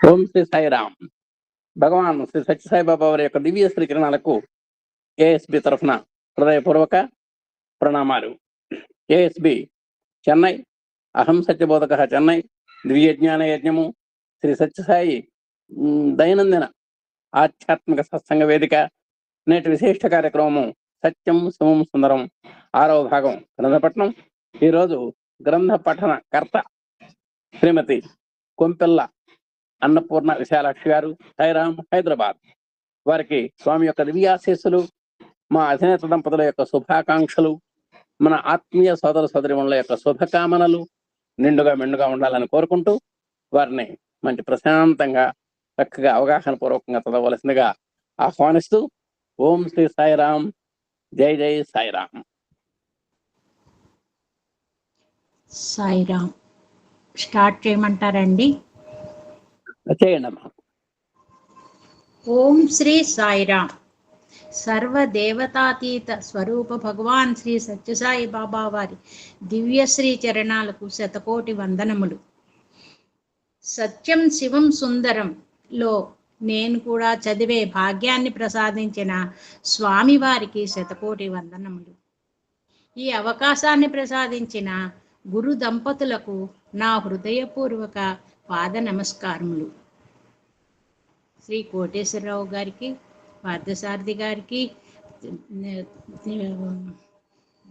ఓం శ్రీ సాయిరామ్. భగవాన్ శ్రీ సత్యసాయిబాబా వారి యొక్క దివ్య శ్రీ కిరణాలకు ఏఎస్బి తరఫున హృదయపూర్వక ప్రణామాలు. ఏఎస్బి చెన్నై, అహం సత్యబోధక చెన్నై, దివ్య జ్ఞాన యజ్ఞము, శ్రీ సత్యసాయి దైనందిన ఆధ్యాత్మిక సత్సంగ వేదిక. నేటి విశిష్ట కార్యక్రమము సత్యం శివం సుందరం 6వ భాగం గ్రంథపట్నం. ఈరోజు గ్రంథ పఠన కర్త శ్రీమతి కొంపెల్ల అన్నపూర్ణ విశాలాక్షి గారు, సాయిరామ్, హైదరాబాద్. వారికి స్వామి యొక్క దివ్యాశీస్సులు, మా అధినేత దంపతుల యొక్క శుభాకాంక్షలు, మన ఆత్మీయ సోదర సోదరిమణుల యొక్క శుభకామనలు నిండుగా మెండుగా ఉండాలని కోరుకుంటూ వారిని మంచి ప్రశాంతంగా చక్కగా అవగాహన పూర్వకంగా చదవలసిందిగా ఆహ్వానిస్తూ, ఓం శ్రీ సాయిరామ్, జై జై సాయిరామ్. సాయిరామ్ స్టార్ట్ చేయమంటారండి? చేయండమ్మా. ఓం శ్రీ సాయిరామ్. సర్వదేవతాతీత స్వరూప భగవాన్ శ్రీ సత్యసాయి బాబా వారి దివ్యశ్రీ చరణాలకు శతకోటి వందనములు. సత్యం శివం సుందరంలో నేను కూడా చదివే భాగ్యాన్ని ప్రసాదించిన స్వామివారికి శతకోటి వందనములు. ఈ అవకాశాన్ని ప్రసాదించిన గురు దంపతులకు నా హృదయపూర్వక పాద నమస్కారములు. శ్రీ కోటేశ్వరరావు గారికి, పార్థసారథి గారికి,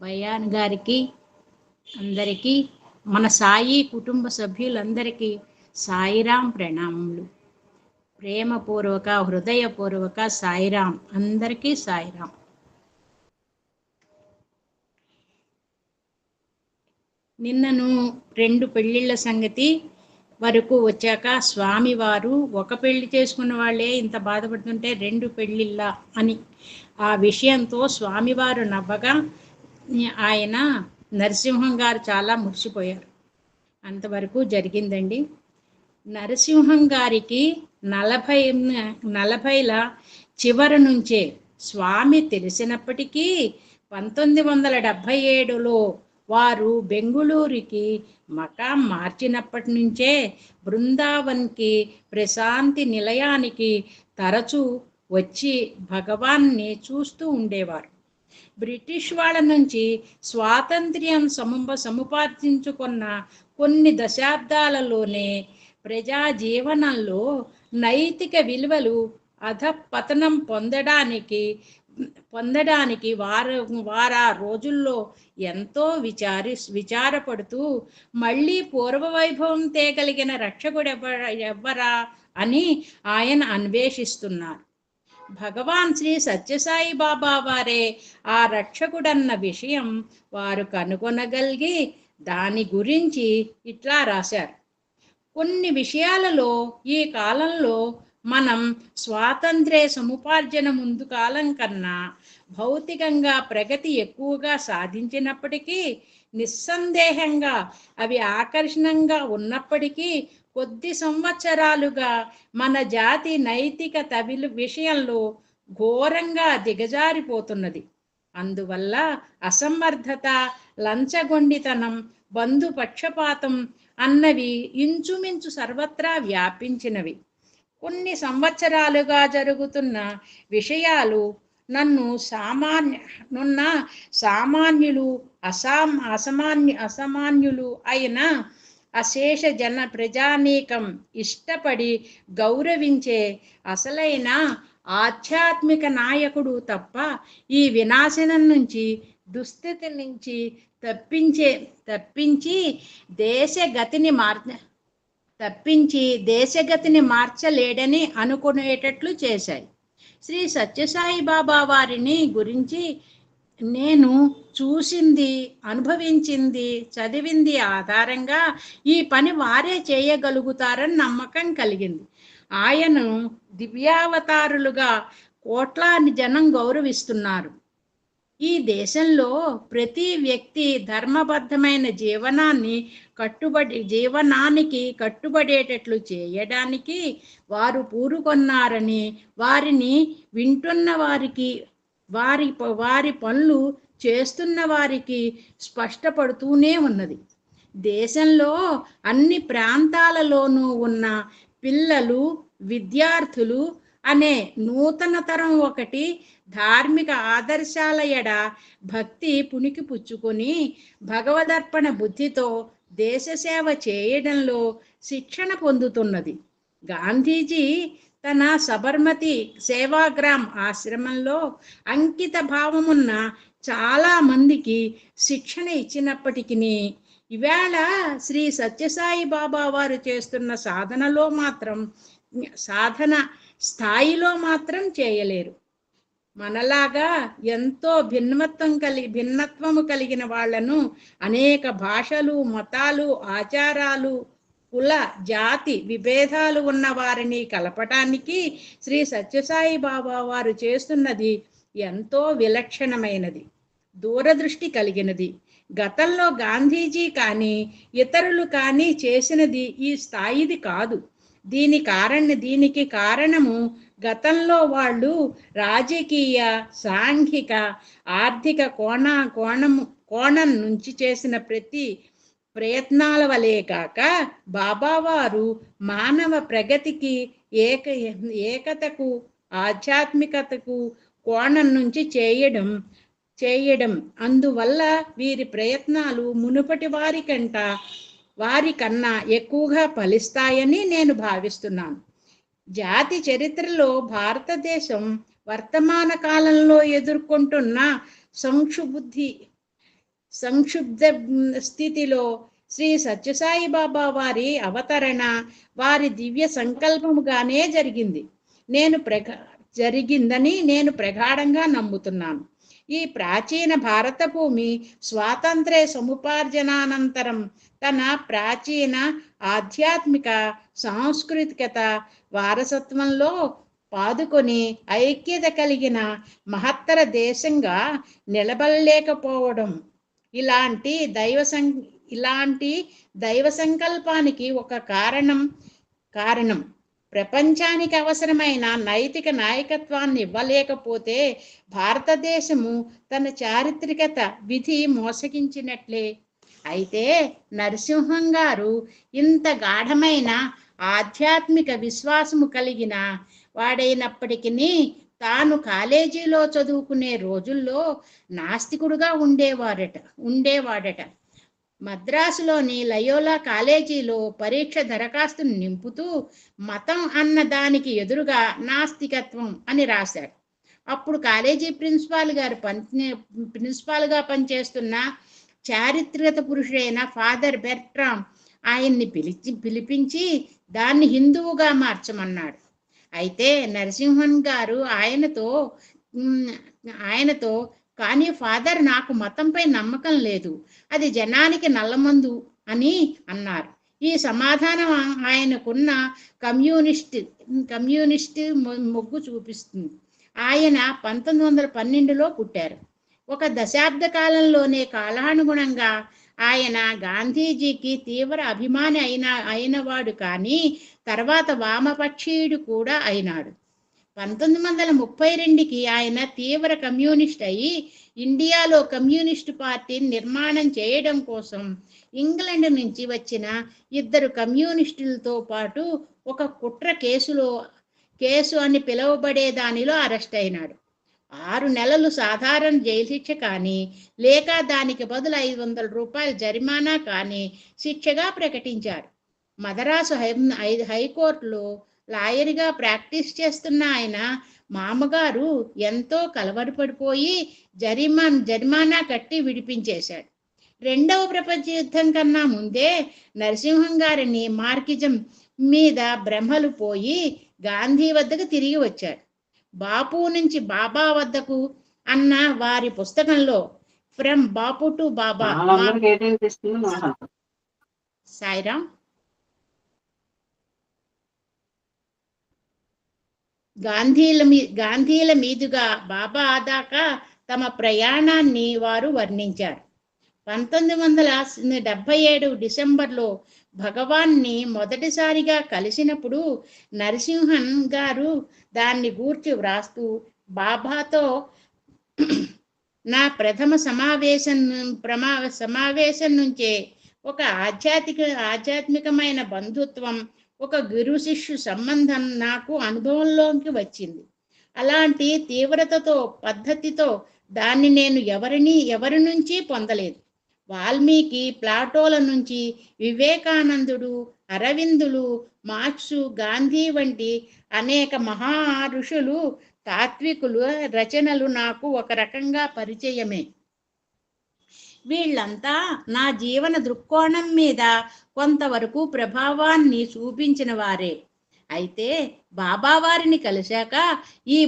బయాన్ గారికి, అందరికీ, మన సాయి కుటుంబ సభ్యులందరికీ సాయిరాం ప్రణామములు. ప్రేమపూర్వక హృదయపూర్వక సాయిరాం. అందరికీ సాయిరాం. నిన్నను 2 పెళ్ళిళ్ళ సంగతి వరకు వచ్చాక స్వామివారు ఒక పెళ్లి చేసుకున్న వాళ్ళే ఇంత బాధపడుతుంటే 2 పెళ్ళిళ్ళ అని ఆ విషయంతో స్వామివారు నవ్వగా ఆయన నరసింహం గారు చాలా మురిసిపోయారు. అంతవరకు జరిగిందండి. నరసింహం గారికి 40ల చివరి నుంచే స్వామి తెలిసినప్పటికీ 1977లో వారు బెంగుళూరుకి మకాం మార్చినప్పటి నుంచే బృందావన్కి, ప్రశాంతి నిలయానికి తరచూ వచ్చి భగవాన్ని చూస్తూ ఉండేవారు. బ్రిటిష్ వాళ్ళ నుంచి స్వాతంత్ర్యం సముపార్జించుకున్న కొన్ని దశాబ్దాలలోనే ప్రజా జీవనంలో నైతిక విలువలు అధపతనం పొందడానికి వారా రోజుల్లో ఎంతో విచారపడుతూ మళ్ళీ పూర్వవైభవం తేగలిగిన రక్షకుడు ఎవ్వరా అని ఆయన అన్వేషిస్తున్నారు. భగవాన్ శ్రీ సత్యసాయి బాబా వారే ఆ రక్షకుడన్న విషయం వారు కనుగొనగలిగి దాని గురించి ఇట్లా రాశారు. కొన్ని విషయాలలో ఈ కాలంలో మనం స్వాతంత్ర్య సముపార్జన ముందు కాలం కన్నా భౌతికంగా ప్రగతి ఎక్కువగా సాధించినప్పటికీ, నిస్సందేహంగా అవి ఆకర్షణంగా ఉన్నప్పటికీ కొద్ది సంవత్సరాలుగా మన జాతి నైతికత విషయంలో ఘోరంగా దిగజారిపోతున్నది. అందువల్ల అసమర్థత, లంచగొండితనం, బంధుపక్షపాతం అన్నవి ఇంచుమించు సర్వత్రా వ్యాపించినవి. కొన్ని సంవత్సరాలుగా జరుగుతున్న విషయాలు సామాన్యులు అసామాన్యులు అయిన అశేష ప్రజానీకం ఇష్టపడి గౌరవించే అసలైన ఆధ్యాత్మిక నాయకుడు తప్ప ఈ వినాశనం నుంచి, దుస్థితి నుంచి తప్పించి దేశగతిని మార్చలేడని అనుకునేటట్లు చేశాయి. శ్రీ సత్యసాయి బాబా వారిని గురించి నేను చూసింది, అనుభవించింది, చదివింది ఆధారంగా ఈ పని వారే చేయగలుగుతారని నమ్మకం కలిగింది. ఆయనను దివ్యావతారులుగా కోట్లాది జనం గౌరవిస్తున్నారు. ఈ దేశంలో ప్రతి వ్యక్తి ధర్మబద్ధమైన జీవనానికి కట్టుబడేటట్లు చేయడానికి వారు పూనుకొన్నారని వారిని వింటున్న వారికి, వారి పనులు చేస్తున్న వారికి స్పష్టపడుతూనే ఉన్నది. దేశంలో అన్ని ప్రాంతాలలోనూ ఉన్న పిల్లలు, విద్యార్థులు అనే నూతన తరం ఒకటి ధార్మిక ఆదర్శాల ఎడ భక్తి పుణికి పుచ్చుకొని భగవదర్పణ బుద్ధితో దేశ సేవ చేయడంలో శిక్షణ పొందుతున్నది. గాంధీజీ తన సబర్మతి సేవాగ్రామ్ ఆశ్రమంలో అంకిత భావమున్న చాలా మందికి శిక్షణ ఇచ్చినప్పటికీ ఇవాళ శ్రీ సత్యసాయి బాబా వారు చేస్తున్న సాధన స్థాయిలో మాత్రం చేయలేరు. మనలాగా ఎంతో భిన్నత్వము కలిగిన వాళ్లను, అనేక భాషలు, మతాలు, ఆచారాలు, కుల, జాతి విభేదాలు ఉన్న వారిని కలపటానికి శ్రీ సత్యసాయి బాబా వారు చేస్తున్నది ఎంతో విలక్షణమైనది, దూరదృష్టి కలిగినది. గతంలో గాంధీజీ కానీ ఇతరులు కానీ చేసినది ఈ స్థాయిది కాదు. దీనికి కారణము గతంలో వాళ్ళు రాజకీయ, సాంఘిక, ఆర్థిక కోణం నుంచి చేసిన ప్రతి ప్రయత్నాల వలే కాక బాబావారు మానవ ప్రగతికి, ఏకతకు, ఆధ్యాత్మికతకు కోణం నుంచి చేయడం అందువల్ల వీరి ప్రయత్నాలు మునుపటి వారి కన్నా ఎక్కువగా ఫలిస్తాయని నేను భావిస్తున్నాను. జాతి చరిత్రలో భారతదేశం వర్తమాన కాలంలో ఎదుర్కొంటున్న సంక్షుబ్ధ స్థితిలో శ్రీ సత్యసాయి బాబా వారి అవతరణ వారి దివ్య సంకల్పముగానే జరిగిందని నేను ప్రగాఢంగా నమ్ముతున్నాను. ఈ ప్రాచీన భారత భూమి స్వాతంత్ర్య సముపార్జనానంతరం తన ప్రాచీన ఆధ్యాత్మిక, సాంస్కృతికత వారసత్వంలో పాదుకొని ఐక్యత కలిగిన మహత్తర దేశంగా నిలబడలేకపోవడం ఇలాంటి దైవ సంకల్పానికి ఒక కారణం. ప్రపంచానికి అవసరమైన నైతిక నాయకత్వాన్ని ఇవ్వలేకపోతే భారతదేశము తన చారిత్రకత విధి మోసగించినట్లే. అయితే నరసింహం గారు ఇంత గాఢమైన ఆధ్యాత్మిక విశ్వాసము కలిగిన వాడైనప్పటికీ తాను కాలేజీలో చదువుకునే రోజుల్లో నాస్తికుడుగా ఉండేవాడట. మద్రాసులోని లయోలా కాలేజీలో పరీక్ష దరఖాస్తును నింపుతూ మతం అన్న దానికి ఎదురుగా నాస్తికత్వం అని రాశాడు. అప్పుడు కాలేజీ ప్రిన్సిపాల్గా పనిచేస్తున్న చారిత్రక పురుషుడైన ఫాదర్ బెర్ట్రామ్ ఆయన్ని పిలిపించి దాన్ని హిందువుగా మార్చమన్నాడు. అయితే నరసింహన్ గారు ఆయనతో కానీ ఫాదర్, నాకు మతంపై నమ్మకం లేదు, అది జనానికి నల్లమందు అని అన్నారు. ఈ సమాధానం ఆయనకున్న కమ్యూనిస్ట్ మొగ్గు చూపిస్తుంది. ఆయన 1912లో పుట్టారు. ఒక దశాబ్ద కాలంలోనే కాలానుగుణంగా ఆయన గాంధీజీకి తీవ్ర అభిమాని అయినవాడు కానీ తర్వాత వామపక్షీయుడు కూడా అయినాడు. 1932కి ఆయన తీవ్ర కమ్యూనిస్ట్ అయి ఇండియాలో కమ్యూనిస్టు పార్టీని నిర్మాణం చేయడం కోసం ఇంగ్లాండ్ నుంచి వచ్చిన 2 కమ్యూనిస్టులతో పాటు ఒక కుట్ర కేసు అని పిలువబడే దానిలో అరెస్ట్ అయినాడు. 6 నెలలు సాధారణ జైలు శిక్ష కానీ లేక దానికి బదులు 500 రూపాయల జరిమానా కానీ శిక్షగా ప్రకటించారు. మద్రాసు హైకోర్టులో లాయర్గా ప్రాక్టీస్ చేస్తున్న ఆయన మామగారు ఎంతో కలవరపడిపోయి జరిమానా కట్టి విడిపించేశాడు. 2వ ప్రపంచ యుద్ధం కన్నా ముందే నరసింహం గారిని మార్కిజం మీద భ్రమలు పోయి గాంధీ వద్దకు తిరిగి వచ్చాడు. బాపు నుంచి బాబా వద్దకు అన్న వారి పుస్తకంలో ఫ్రమ్ బాపు టు బాబా, సాయిరాం, గాంధీల మీదుగా బాబా దాకా తమ ప్రయాణాన్ని వారు వర్ణించారు. 1977 డిసెంబర్లో భగవాన్ని మొదటిసారిగా కలిసినప్పుడు నరసింహన్ గారు దాన్ని గూర్చి వ్రాస్తూ, బాబాతో నా ప్రథమ సమావేశం నుంచే ఒక ఆధ్యాత్మికమైన బంధుత్వం ఒక గురు శిష్యు సంబంధం నాకు అనుభవంలోకి వచ్చింది. అలాంటి తీవ్రతతో పద్ధతితో దాన్ని నేను ఎవరి నుంచి పొందలేదు. వాల్మీకి, ప్లాటోల నుంచి వివేకానందుడు, అరవిందులు, మార్క్సు, గాంధీ వంటి అనేక మహా ఋషులు, తాత్వికులు రచనలు నాకు ఒక రకంగా పరిచయమే. వీళ్ళంతా నా జీవన దృక్కోణం మీద కొంతవరకు ప్రభావాన్ని చూపించిన వారే. అయితే బాబావారిని కలిశాక ఈ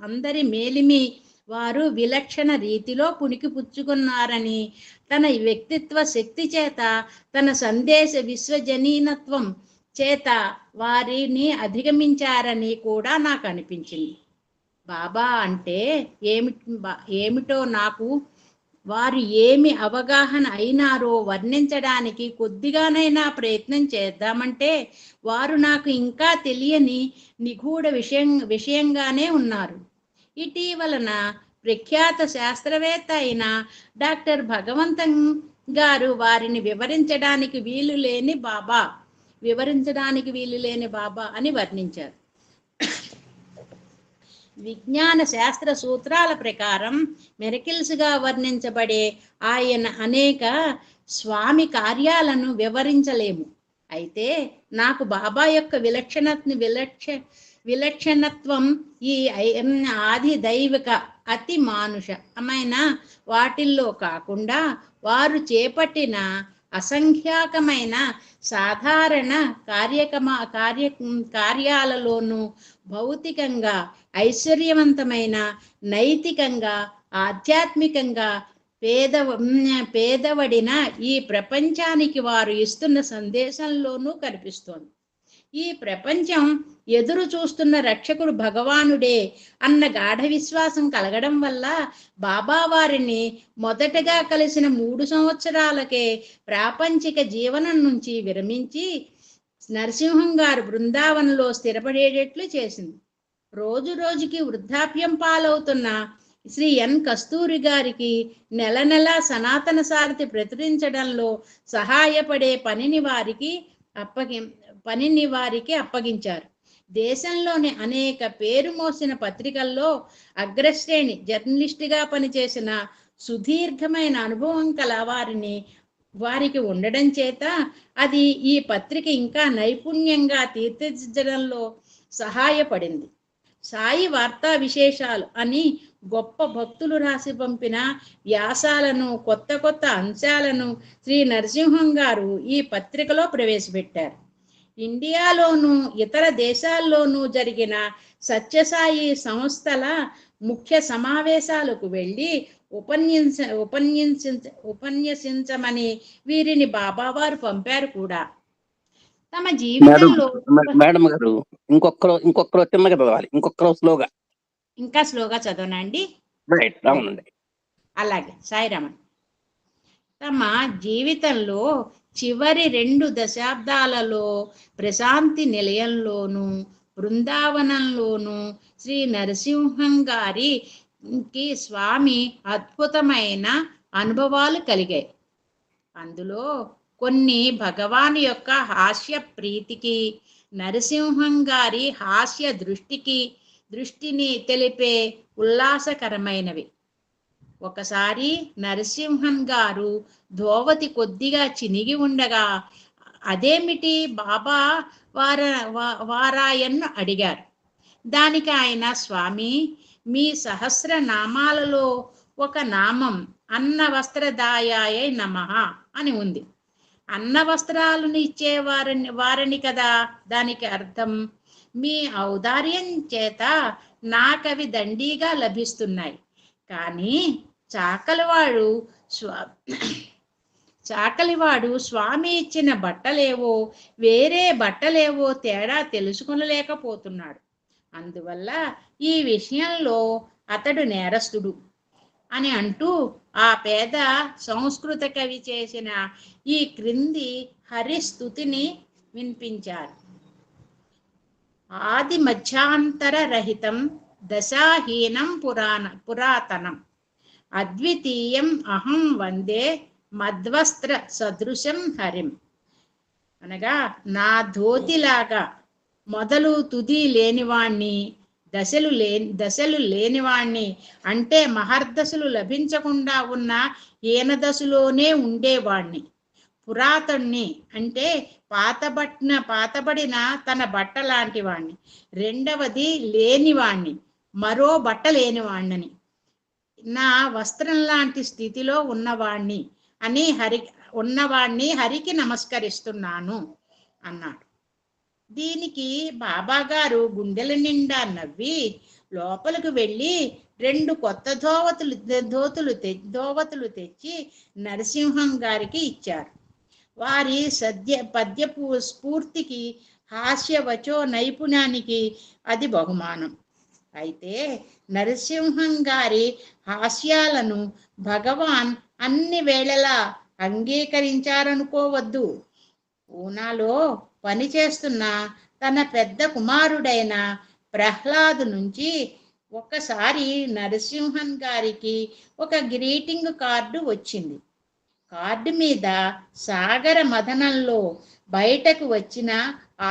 అందరి మేలిమి వారు విలక్షణ రీతిలో పుణికిపుచ్చుకున్నారని, తన వ్యక్తిత్వ శక్తి చేత, తన సందేశ విశ్వజనీనత్వం చేత వారిని అధిగమించారని కూడా నాకు అనిపించింది. బాబా అంటే ఏమిటో నాకు వారు ఏమి అవగాహన అయినారో వర్ణించడానికి కొద్దిగానైనా ప్రయత్నం చేద్దామంటే వారు నాకు ఇంకా తెలియని నిగూఢ విషయంగానే ఉన్నారు. ఇటీవలన ప్రఖ్యాత శాస్త్రవేత్త అయిన డాక్టర్ భగవంతన్ గారు వారిని వివరించడానికి వీలు లేని బాబా అని వర్ణించారు. విజ్ఞాన శాస్త్ర సూత్రాల ప్రకారం మెరకిల్స్గా వర్ణించబడే ఆయన అనేక స్వామి కార్యాలను వివరించలేము. అయితే నాకు బాబా యొక్క విలక్షణత్వం ఈ ఆది దైవిక అతి మానుషమైన వాటిల్లో కాకుండా వారు చేపట్టిన అసంఖ్యాకమైన సాధారణ కార్యాలలోనూ భౌతికంగా, ఐశ్వర్యవంతమైన, నైతికంగా, ఆధ్యాత్మికంగా పేదవడిన ఈ ప్రపంచానికి వారు ఇస్తున్న సందేశంలోనూ కనిపిస్తోంది. ఈ ప్రపంచం ఎదురు చూస్తున్న రక్షకుడు భగవానుడే అన్న గాఢ విశ్వాసం కలగడం వల్ల బాబా వారిని మొదటగా కలిసిన 3 సంవత్సరాలకే ప్రాపంచిక జీవనం నుంచి విరమించి నరసింహం గారు బృందావనంలో స్థిరపడేటట్లు చేసింది. రోజు రోజుకి వృద్ధాప్యం పాలవుతున్న శ్రీ ఎన్ కస్తూరి గారికి నెల నెల సనాతన సారథి ప్రచురించడంలో సహాయపడే పనిని వారికి అప్పగించారు. దేశంలోని అనేక పేరు మోసిన పత్రికల్లో అగ్రశ్రేణి జర్నలిస్టుగా పనిచేసిన సుదీర్ఘమైన అనుభవం కల వారికి ఉండడం చేత అది ఈ పత్రిక ఇంకా నైపుణ్యంగా తీర్చిదిద్దడంలో సహాయపడింది. సాయి వార్తా విశేషాలు అని గొప్ప భక్తులు రాసి పంపిన వ్యాసాలను, కొత్త అంశాలను శ్రీ నరసింహం గారు ఈ పత్రికలో ప్రవేశపెట్టారు. ఇండియాలోనూ ఇతర దేశాల్లోనూ జరిగిన సత్యసాయి సంస్థల ముఖ్య సమావేశాలకు వెళ్ళి ఉపన్యసించమని వీరిని బాబావారు పంపారు కూడా. తమ జీవితంలో మేడం గారు ఇంకొకరు చిన్నగా చదవాలి, ఇంకా స్లోగా చదవనండి. అవునండి, అలాగే. సాయిరామన్. తమ జీవితంలో చివరి 2 దశాబ్దాలలో ప్రశాంతి నిలయంలోనూ బృందావనంలోనూ శ్రీ నరసింహం గారికి స్వామి అద్భుతమైన అనుభవాలు కలిగాయి. అందులో కొన్ని భగవాన్ యొక్క హాస్య ప్రీతికి, నరసింహం గారి హాస్య దృష్టిని తెలిపే ఉల్లాసకరమైనవి. ఒకసారి నరసింహన్ గారు ధోవతి కొద్దిగా చినిగి ఉండగా అదేమిటి బాబా వారాయన్ను అడిగారు. దానికి ఆయన, స్వామి, మీ సహస్రనామాలలో ఒక నామం అన్నవస్త్రదాయాయ నమః అని ఉంది. అన్న వస్త్రాలను ఇచ్చే వారని కదా దానికి అర్థం. మీ ఔదార్యం చేత నాకవి దండిగా లభిస్తున్నాయి. కానీ చాకలివాడు స్వామి ఇచ్చిన వేరే బట్టలేవో తేడా తెలుసుకొనలేకపోతున్నాడు. అందువల్ల ఈ విషయంలో అతడు నేరస్తుడు అని అంటూ ఆ పేద సంస్కృత కవి చేసిన ఈ క్రింది హరిస్తుతిని వినిపించారు. ఆది మధ్యాంతర రహితం దశాహీనం పురాతనం అద్వితీయం అహం వందే మద్వస్త్ర సదృశం హరిం. అనగా నా ధోతిలాగా మొదలు తుది లేనివాణ్ణి, దశలు లేనివాణ్ణి, అంటే మహర్దశలు లభించకుండా ఉన్న హీనదశలోనే ఉండేవాణ్ణి. పురాతన్ని అంటే పాతబడిన తన బట్ట లాంటి వాణ్ణి. రెండవది లేనివాణ్ణి, మరో బట్ట లేనివాణ్ణని. నా వస్త్రం లాంటి స్థితిలో ఉన్నవాణ్ణి హరికి నమస్కరిస్తున్నాను అన్నాడు. దీనికి బాబా గారు గుండెల నిండా నవ్వి లోపలికి వెళ్ళి 2 కొత్త ధోవతులు తెచ్చి నరసింహం గారికి ఇచ్చారు. వారి పద్యపు స్ఫూర్తికి, హాస్యవచో నైపుణ్యానికి అది బహుమానం. అయితే నరసింహం గారి హాస్యాలను భగవాన్ అన్ని వేళలా అంగీకరించారనుకోవద్దు. పూనాలో పనిచేస్తున్న తన పెద్ద కుమారుడైన ప్రహ్లాద్ నుంచి ఒకసారి నరసింహన్ గారికి ఒక గ్రీటింగ్ కార్డు వచ్చింది. కార్డు మీద సాగర మథనంలో బయటకు వచ్చిన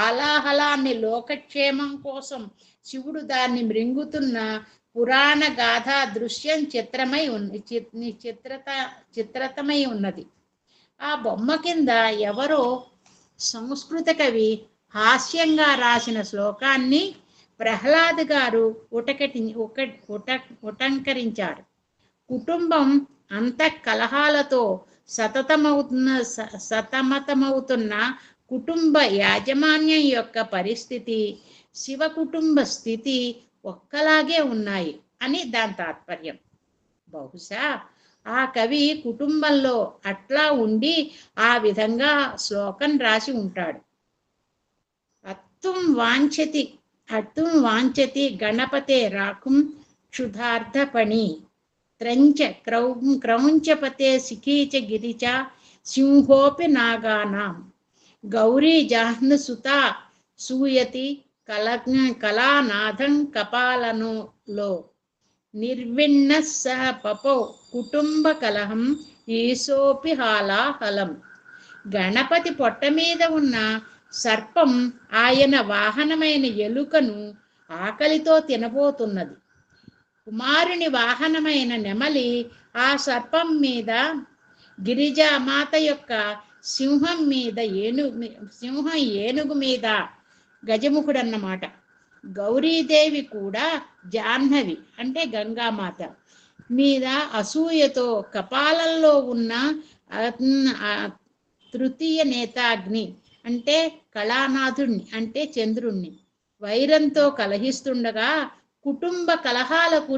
ఆలాహలాన్ని లోకక్షేమం కోసం శివుడు దాన్ని మృంగుతున్న పురాణ గాథా దృశ్యం చిత్రతమై ఉన్నది. ఆ బొమ్మ కింద ఎవరో సంస్కృత కవి హాస్యంగా రాసిన శ్లోకాన్ని ప్రహ్లాద్ గారు ఉటంకరించారు. కుటుంబం అంతఃకలహాలతో సతమతమవుతున్న కుటుంబ యాజమాన్యం యొక్క పరిస్థితి, శివ కుటుంబ స్థితి ఒక్కలాగే ఉన్నాయి అని దాని తాత్పర్యం. బహుశా ఆ కవి కుటుంబంలో అట్లా ఉండి ఆ విధంగా శ్లోకం రాసి ఉంటాడు. అత్తుం వాంఛతి గణపతే రాకుం క్షుధార్థపణి క్రౌంచపతే సిఖీచ గిరిచ సింహోపి నాగానాం గౌరీ జాహ్నుసుతా సూయతి కళానాథం కపాలనులో నిర్విణ్ణ సహ పపౌ కుటుంబ కలహం ఈశోపి హాలాహలం. గణపతి పొట్ట మీద ఉన్న సర్పం ఆయన వాహనమైన ఎలుకను ఆకలితో తినబోతున్నది. కుమారుని వాహనమైన నెమలి ఆ సర్పం మీద, గిరిజామాత యొక్క సింహం ఏనుగు మీద, గజముఖుడు అన్నమాట. గౌరీదేవి కూడా జాహ్నవి అంటే గంగామాత మీద అసూయతో కపాలంలో ఉన్న తృతీయ నేతాగ్ని అంటే కళానాథుణ్ణి అంటే చంద్రుణ్ణి వైరంతో కలహిస్తుండగా కుటుంబ కలహాలకు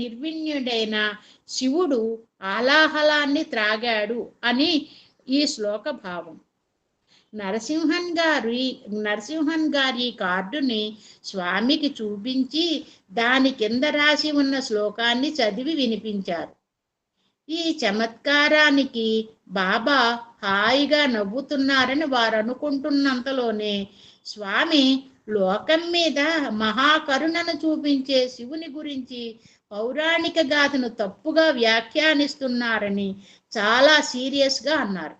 నిర్విణ్యుడైన శివుడు ఆలాహలాన్ని త్రాగాడు అని ఈ శ్లోక భావం. నరసింహన్ గారి కార్డుని స్వామికి చూపించి దాని కింద రాసి ఉన్న శ్లోకాన్ని చదివి వినిపించారు. ఈ చమత్కారానికి బాబా హాయిగా నవ్వుతున్నారని వారు అనుకుంటున్నంతలోనే స్వామి లోకం మీద మహాకరుణను చూపించే శివుని గురించి పౌరాణిక గాథను తప్పుగా వ్యాఖ్యానిస్తున్నారని చాలా సీరియస్గా అన్నారు.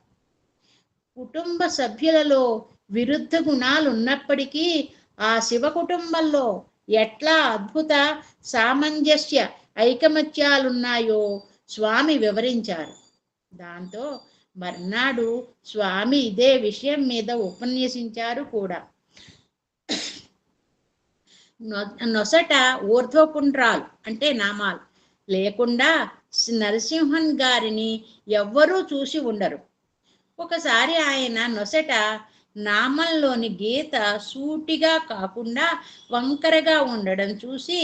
కుటుంబ సభ్యులలో విరుద్ధ గుణాలు ఉన్నప్పటికీ ఆ శివ కుటుంబంలో ఎట్లా అద్భుత సామంజస్య ఐకమత్యాలున్నాయో స్వామి వివరించారు. దాంతో మర్నాడు స్వామి ఇదే విషయం మీద ఉపన్యసించారు కూడా. నొసట ఊర్ధ్వపుండ్రాలు అంటే నామాలు లేకుండా నరసింహన్ గారిని ఎవ్వరూ చూసి ఉండరు. ఒకసారి ఆయన నొసట నామంలోని గీత సూటిగా కాకుండా వంకరగా ఉండడం చూసి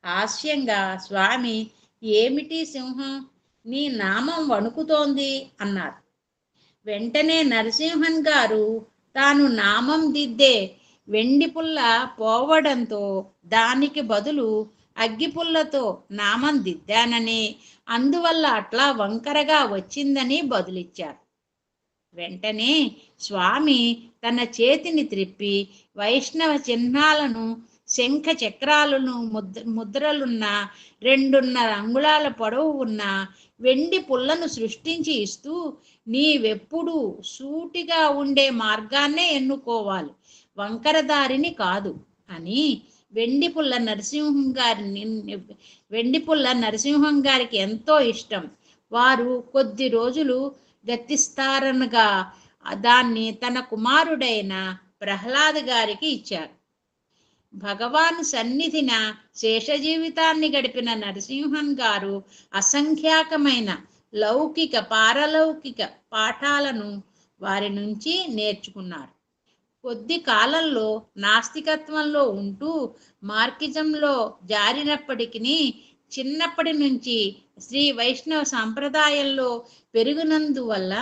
హాస్యంగా స్వామి, ఏమిటి సింహం, నీ నామం వణుకుతోంది అన్నారు. వెంటనే నరసింహన్ గారు తాను నామం దిద్దే వెండి పుల్ల పోవడంతో దానికి బదులు అగ్గిపుల్లతో నామం దిద్దానని, అందువల్ల అట్లా వంకరగా వచ్చిందని బదులిచ్చారు. వెంటనే స్వామి తన చేతిని త్రిప్పి వైష్ణవ చిహ్నాలను శంఖ చక్రాలను ముద్రలున్న 2.5 అంగుళాల పొడవు ఉన్న వెండి పుల్లను సృష్టించి ఇస్తూ, నీవెప్పుడు సూటిగా ఉండే మార్గాన్నే ఎన్నుకోవాలి, వంకరదారిని కాదు అని వెండిపుల్ల నరసింహం గారికి ఎంతో ఇష్టం. వారు కొద్ది రోజులు గతిస్తారనగా దాన్ని తన కుమారుడైన ప్రహ్లాద్ గారికి ఇచ్చారు. భగవాన్ సన్నిధిన శేష జీవితాన్ని గడిపిన నరసింహం గారు అసంఖ్యాకమైన లౌకిక పారలౌకిక పాఠాలను వారి నుంచి నేర్చుకున్నారు. కొద్ది కాలంలో నాస్తికత్వంలో ఉంటూ మార్కిజంలో జారినప్పటికీ చిన్నప్పటి నుంచి శ్రీ వైష్ణవ సంప్రదాయంలో పెరిగినందువల్ల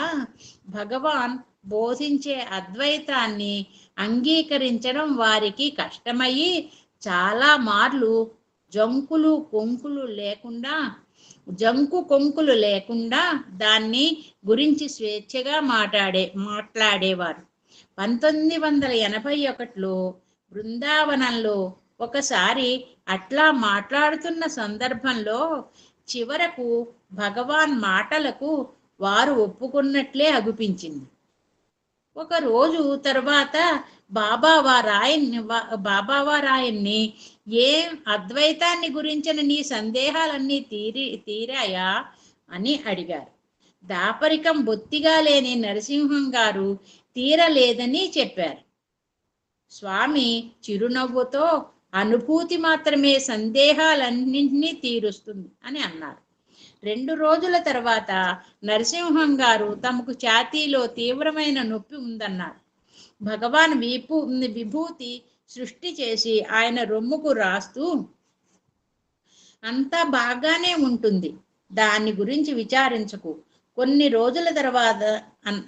భగవాన్ బోధించే అద్వైతాన్ని అంగీకరించడం వారికి కష్టమయ్యి చాలా మార్లు జంకు కొంకులు లేకుండా దాన్ని గురించి స్వేచ్ఛగా మాట్లాడేవారు. 1981లో బృందావనంలో ఒకసారి అట్లా మాట్లాడుతున్న సందర్భంలో చివరకు భగవాన్ మాటలకు వారు ఒప్పుకున్నట్లే అగుపించింది. ఒక రోజు తర్వాత బాబావారాయన్ని ఏం అద్వైతాన్ని గురించిన నీ సందేహాలన్నీ తీరాయా అని అడిగారు. దాపరికం బొత్తిగా లేని నరసింహం గారు తీరలేదని చెప్పారు. స్వామి చిరునవ్వుతో అనుభూతి మాత్రమే సందేహాలన్నింటినీ తీరుస్తుంది అని అన్నారు. 2 రోజుల తర్వాత నరసింహం గారు తమకు ఛాతీలో తీవ్రమైన నొప్పి ఉందన్నారు. భగవాన్ విభూతి సృష్టి చేసి ఆయన రొమ్ముకు రాస్తూ, అంతా బాగానే ఉంటుంది, దాని గురించి విచారించకు, కొన్ని రోజుల తర్వాత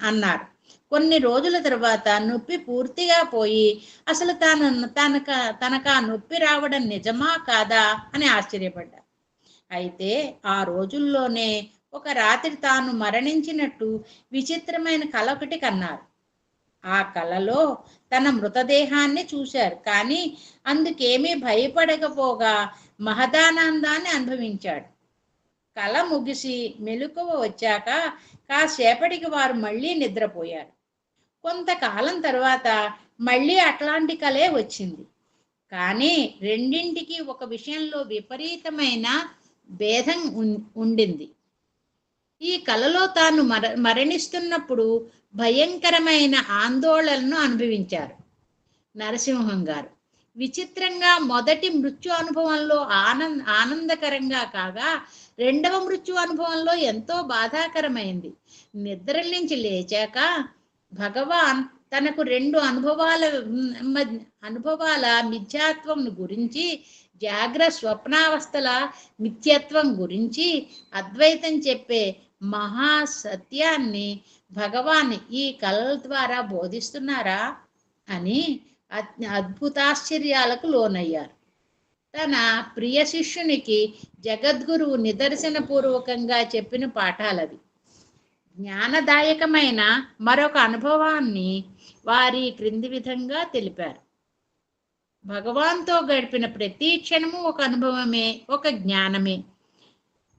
అన్నారు. కొన్ని రోజుల తర్వాత నొప్పి పూర్తిగా పోయి అసలు తనకు ఆ నొప్పి రావడం నిజమా కాదా అని ఆశ్చర్యపడ్డారు. అయితే ఆ రోజుల్లోనే ఒక రాత్రి తాను మరణించినట్టు విచిత్రమైన కల ఒకటి కన్నారు. ఆ కలలో తన మృతదేహాన్ని చూశారు, కానీ అందుకేమీ భయపడకపోగా మహదానందాన్ని అనుభవించాడు. కల ముగిసి మెలకువ వచ్చాక కాసేపటికి వారు మళ్ళీ నిద్రపోయారు. కొంతకాలం తర్వాత మళ్ళీ అట్లాంటి కలే వచ్చింది. కానీ రెండింటికి ఒక విషయంలో విపరీతమైన భేదం ఉండింది. ఈ కలలో తాను మరణిస్తున్నప్పుడు భయంకరమైన ఆందోళనను అనుభవించారు నరసింహం గారు. విచిత్రంగా మొదటి మృత్యు అనుభవంలో ఆనందకరంగా కాగా రెండవ మృత్యు అనుభవంలో ఎంతో బాధాకరమైంది. నిద్ర నుంచి లేచాక భగవాన్ తనకు 2 అనుభవాల మిథ్యాత్వం గురించి, స్వప్నావస్థల మిథ్యత్వం గురించి అద్వైతం చెప్పే మహాసత్యాన్ని భగవాన్ ఈ కళల ద్వారా బోధిస్తున్నారా అని అద్భుతాశ్చర్యాలకు లోనయ్యారు. తన ప్రియ శిష్యునికి జగద్గురువు నిదర్శనపూర్వకంగా చెప్పిన పాఠాలవి. జ్ఞానదాయకమైన మరొక అనుభవాన్ని వారి క్రింది విధంగా తెలిపారు. భగవాన్తో గడిపిన ప్రతి క్షణము ఒక అనుభవమే, ఒక జ్ఞానమే.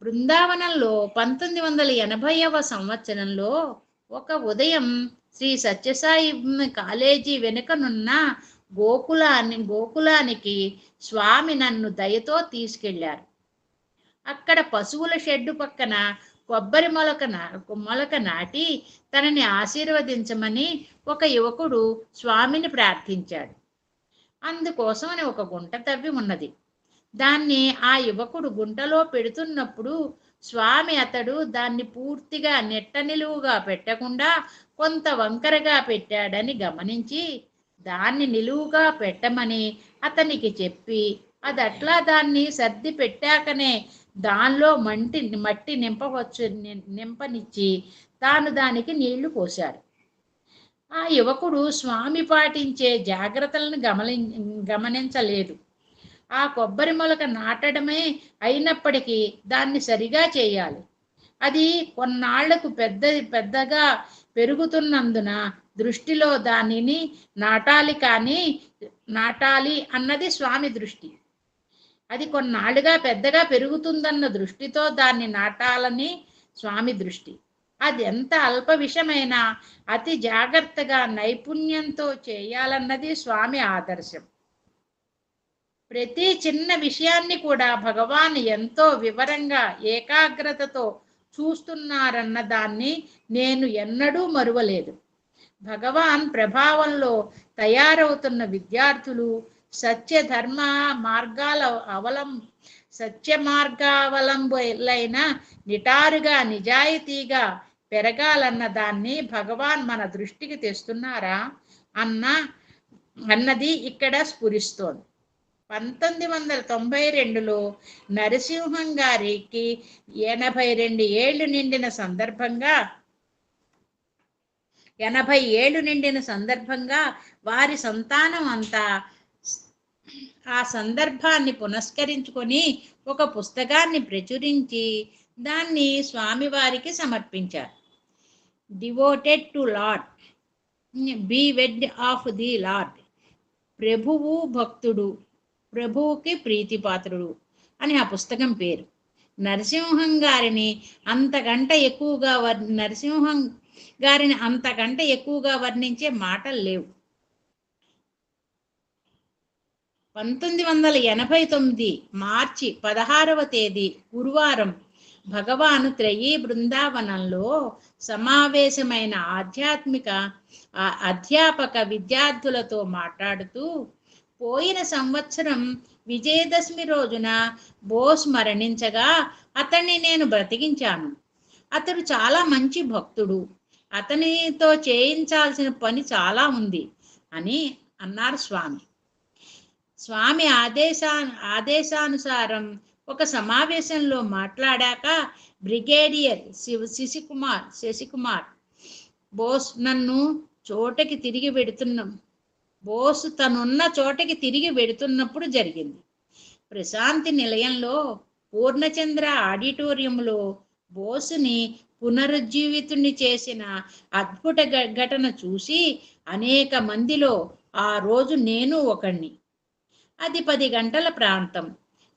బృందావనంలో 1980వ సంవత్సరంలో ఒక ఉదయం శ్రీ సత్యసాయి కాలేజీ వెనుకనున్న గోకులానికి స్వామి నన్ను దయతో తీసుకెళ్లారు. అక్కడ పశువుల షెడ్డు పక్కన కొబ్బరి మొలక నాటి తనని ఆశీర్వదించమని ఒక యువకుడు స్వామిని ప్రార్థించాడు. అందుకోసమని ఒక గుంట తవ్వి ఉన్నది. దాన్ని ఆ యువకుడు గుంటలో పెడుతున్నప్పుడు స్వామి అతడు దాన్ని పూర్తిగా నెట్ట నిలువుగా పెట్టకుండా కొంత వంకరగా పెట్టాడని గమనించి దాన్ని నిలువుగా పెట్టమని అతనికి చెప్పి అదట్లా దాన్ని సర్ది పెట్టాకనే దానిలో మట్టి నింపనిచ్చి తాను దానికి నీళ్లు పోశాడు. ఆ యువకుడు స్వామి పాటించే జాగ్రత్తలను గమనించలేదు. ఆ కొబ్బరి మొలక నాటడమే అయినప్పటికీ దాన్ని సరిగా చేయాలి. అది కొన్నాళ్లకు పెద్దగా పెరుగుతున్నందున దృష్టిలో దానిని నాటాలి అన్నది స్వామి దృష్టి. అది కొన్నాళ్ళుగా పెద్దగా పెరుగుతుందన్న దృష్టితో దాన్ని నాటాలని స్వామి దృష్టి. అది ఎంత అల్ప విషయమైనా అతి జాగ్రత్తగా నైపుణ్యంతో చేయాలన్నది స్వామి ఆదర్శం. ప్రతి చిన్న విషయాన్ని కూడా భగవాన్ ఎంతో వివరంగా ఏకాగ్రతతో చూస్తున్నారన్న దాన్ని నేను ఎన్నడూ మరువలేదు. భగవాన్ ప్రభావంలో తయారవుతున్న విద్యార్థులు సత్య మార్గావలంబులైన నిటారుగా నిజాయితీగా పెరగాలన్న దాన్ని భగవాన్ మన దృష్టికి తెస్తున్నారా అన్నది ఇక్కడ స్ఫురిస్తోంది. 1992లో నరసింహం గారికి 80 ఏళ్ళు నిండిన సందర్భంగా వారి సంతానం అంతా ఆ సందర్భాన్ని పునస్కరించుకొని ఒక పుస్తకాన్ని ప్రచురించి దాన్ని స్వామివారికి సమర్పించారు. డివోటెడ్ టు లార్డ్, బీ వెడ్ ఆఫ్ ది లార్డ్, ప్రభువు భక్తుడు, ప్రభువుకి ప్రీతిపాత్రుడు అని ఆ పుస్తకం పేరు. నరసింహం గారిని అంతకంటే ఎక్కువగా వర్ణించే మాటలు లేవు. 1989 మార్చి 16వ తేదీ గురువారం భగవాను త్రయీ బృందావనంలో సమావేశమైన అధ్యాపక విద్యార్థులతో మాట్లాడుతూ, పోయిన సంవత్సరం విజయదశమి రోజున బోస్ మరణించగా అతన్ని నేను బ్రతికించాను. అతడు చాలా మంచి భక్తుడు, అతనితో చేయించాల్సిన పని చాలా ఉంది అని అన్నారు స్వామి. స్వామి ఆదేశానుసారం ఒక సమావేశంలో మాట్లాడాక బ్రిగేడియర్ శశికుమార్ బోస్ తనున్న చోటకి తిరిగి వెడుతున్నప్పుడు జరిగింది. ప్రశాంతి నిలయంలో పూర్ణచంద్ర ఆడిటోరియంలో బోసుని పునరుజ్జీవితుణ్ణి చేసిన అద్భుత ఘటన చూసి అనేక మందిలో ఆ రోజు నేను ఒకణ్ణి. అది 10 గంటల ప్రాంతం.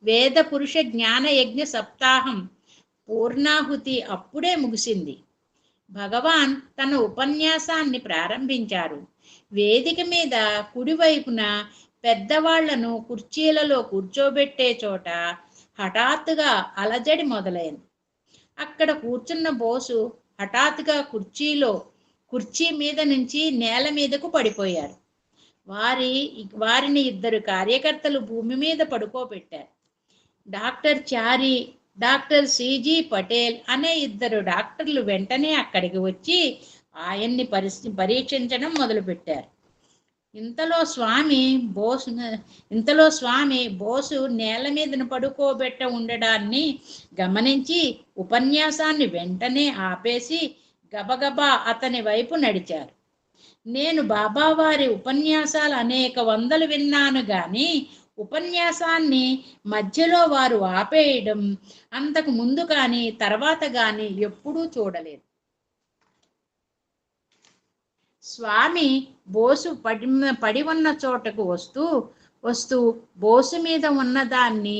వేద పురుష జ్ఞాన యజ్ఞ సప్తాహం పూర్ణాహుతి అప్పుడే ముగిసింది. భగవాన్ తన ఉపన్యాసాన్ని ప్రారంభించారు. వేదిక మీద కుడివైపున పెద్దవాళ్లను కుర్చీలలో కూర్చోబెట్టే చోట హఠాత్తుగా అలజడి మొదలైంది. అక్కడ కూర్చున్న బోసు హఠాత్తుగా కుర్చీ మీద నుంచి నేల మీదకు పడిపోయారు. వారిని 2 కార్యకర్తలు భూమి మీద పడుకోబెట్టారు. డాక్టర్ చారి, డాక్టర్ సిజి పటేల్ అనే 2 డాక్టర్లు వెంటనే అక్కడికి వచ్చి ఆయన్ని పరీక్షించడం మొదలుపెట్టారు. ఇంతలో స్వామి బోసు నేల మీద పడుకోబెట్ట ఉండడాన్ని గమనించి ఉపన్యాసాన్ని వెంటనే ఆపేసి గబగబా అతని వైపు నడిచారు. నేను బాబావారి ఉపన్యాసాలు అనేక వందలు విన్నాను గాని ఉపన్యాసాన్ని మధ్యలో వారు ఆపేయడం అంతకు ముందు కానీ తర్వాత కానీ ఎప్పుడూ చూడలేదు. స్వామి బోసు పడి ఉన్న చోటకు వస్తూ బోసు మీద ఉన్నదాన్ని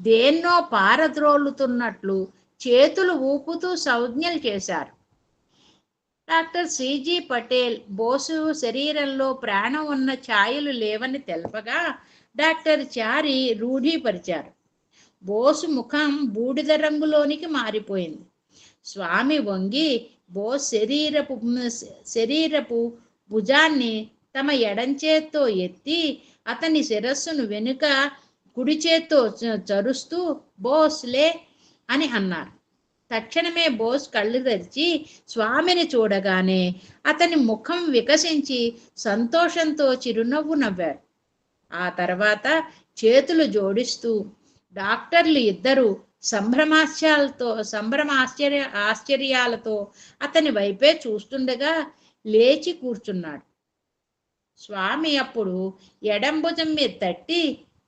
దేన్నో పారద్రోలుతున్నట్లు చేతులు ఊపుతూ సంజ్ఞలు చేశారు. డాక్టర్ సిజి పటేల్ బోసు శరీరంలో ప్రాణం ఉన్న ఛాయలు లేవని తెలపగా డాక్టర్ చారి రూఢీపరిచారు. బోసు ముఖం బూడిద రంగులోనికి మారిపోయింది. స్వామి వంగి బోస్ శరీరపు భుజాన్ని తమ ఎడంచేత్తో ఎత్తి అతని శిరస్సును వెనుక కుడి చేత్తో చరుస్తూ బోస్లే అని అన్నారు. తక్షణమే బోస్ కళ్ళు తెరిచి స్వామిని చూడగానే అతని ముఖం వికసించి సంతోషంతో చిరునవ్వు నవ్వాడు. ఆ తర్వాత చేతులు జోడిస్తూ డాక్టర్లు 2 ఆశ్చర్యాలతో అతని వైపే చూస్తుండగా లేచి కూర్చున్నాడు. స్వామి అప్పుడు ఎడం భుజం మీద తట్టి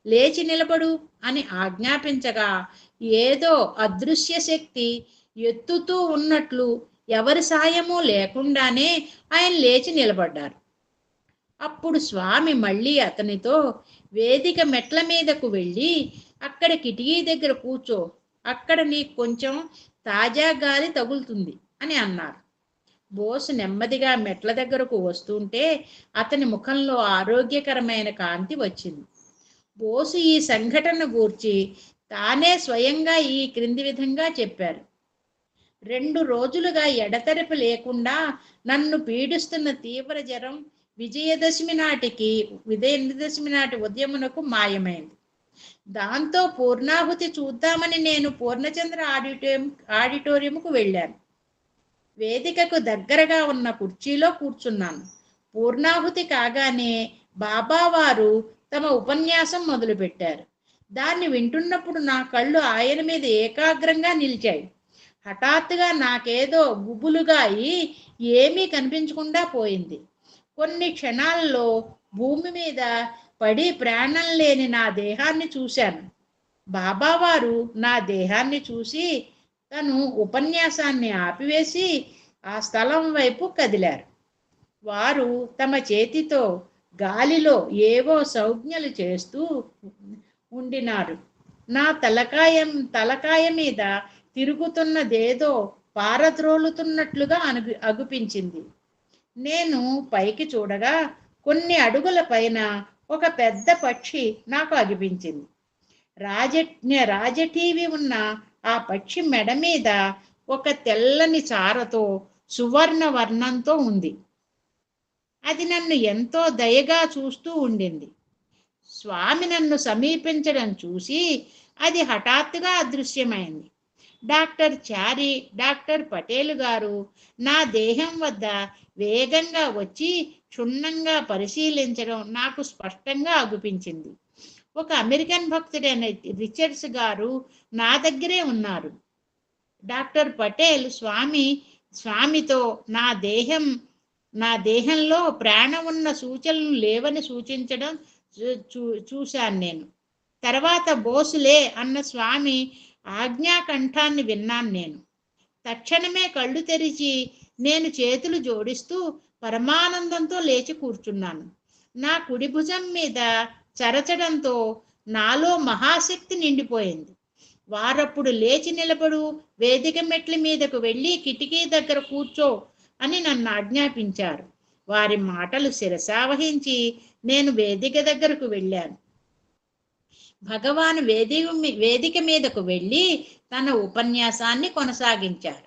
లేచి నిలబడు అని ఆజ్ఞాపించగా ఏదో అదృశ్య శక్తి ఎత్తుతూ ఉన్నట్లు ఎవరి సాయము లేకుండానే ఆయన లేచి నిలబడ్డారు. అప్పుడు స్వామి మళ్ళీ అతనితో, వేదిక మెట్ల మీదకు వెళ్ళి అక్కడ కిటికీ దగ్గర కూర్చో, అక్కడ నీకు కొంచెం తాజా గాలి తగులుతుంది అని అన్నారు. బోసు నెమ్మదిగా మెట్ల దగ్గరకు వస్తుంటే అతని ముఖంలో ఆరోగ్యకరమైన కాంతి వచ్చింది. బోసు ఈ సంఘటన గూర్చి తానే స్వయంగా ఈ క్రింది విధంగా చెప్పారు. 2 రోజులుగా ఎడతెరపి లేకుండా నన్ను పీడిస్తున్న తీవ్ర జ్వరం విజయదశమి నాటి ఉద్యమునకు మాయమైంది. దాంతో పూర్ణాహుతి చూద్దామని నేను పూర్ణచంద్ర ఆడిటోరియంకు వెళ్ళాను. వేదికకు దగ్గరగా ఉన్న కుర్చీలో కూర్చున్నాను. పూర్ణాహుతి కాగానే బాబావారు తమ ఉపన్యాసం మొదలుపెట్టారు. దాన్ని వింటున్నప్పుడు నా కళ్ళు ఆయన మీద ఏకాగ్రంగా నిలిచాయి. హఠాత్తుగా నాకేదో గుబులుగా అయి ఏమీ కనిపించకుండా పోయింది. కొన్ని క్షణాల్లో భూమి మీద పడి ప్రాణం లేని నా దేహాన్ని చూశాను. బాబావారు నా దేహాన్ని చూసి తను ఉపన్యాసాన్ని ఆపివేసి ఆ స్థలం వైపు కదిలారు. వారు తమ చేతితో గాలిలో ఏవో సంజ్ఞలు చేస్తూ ఉండినారు. నా తలకాయ మీద తిరుగుతున్నదేదో పారద్రోలుతున్నట్లుగా అగుపించింది. నేను పైకి చూడగా కొన్ని అడుగుల పైన ఒక పెద్ద పక్షి నాకు అగుపించింది. రాజటీవి ఉన్న ఆ పక్షి మెడ మీద ఒక తెల్లని చారతో సువర్ణ వర్ణంతో ఉంది. అది నన్ను ఎంతో దయగా చూస్తూ ఉండింది. స్వామి నన్ను సమీపించడం చూసి అది హఠాత్తుగా అదృశ్యమైంది. డాక్టర్ చారి, డాక్టర్ పటేల్ గారు నా దేహం వద్ద వేగంగా వచ్చి క్షుణ్ణంగా పరిశీలించడం నాకు స్పష్టంగా అగుపించింది. ఒక అమెరికన్ భక్తుడైన రిచర్డ్స్ గారు నా దగ్గరే ఉన్నారు. డాక్టర్ పటేల్ స్వామితో నా దేహంలో ప్రాణం ఉన్న సూచనలు లేవని సూచించడం చూశాను నేను. తర్వాత బోసులే అన్న స్వామి ఆజ్ఞాకంఠాన్ని విన్నాను నేను. తక్షణమే కళ్ళు తెరిచి నేను చేతులు జోడిస్తూ పరమానందంతో లేచి కూర్చున్నాను. నా కుడి భుజం మీద చరచడంతో నాలో మహాశక్తి నిండిపోయింది. వారప్పుడు లేచి నిలబడు, వేదిక మెట్ల మీదకు వెళ్ళి కిటికీ దగ్గర కూర్చో అని నన్ను ఆజ్ఞాపించారు. వారి మాటలు శిరసావహించి నేను వేదిక దగ్గరకు వెళ్ళాను. భగవాన్ వేదిక మీదకు వెళ్ళి తన ఉపన్యాసాన్ని కొనసాగించారు.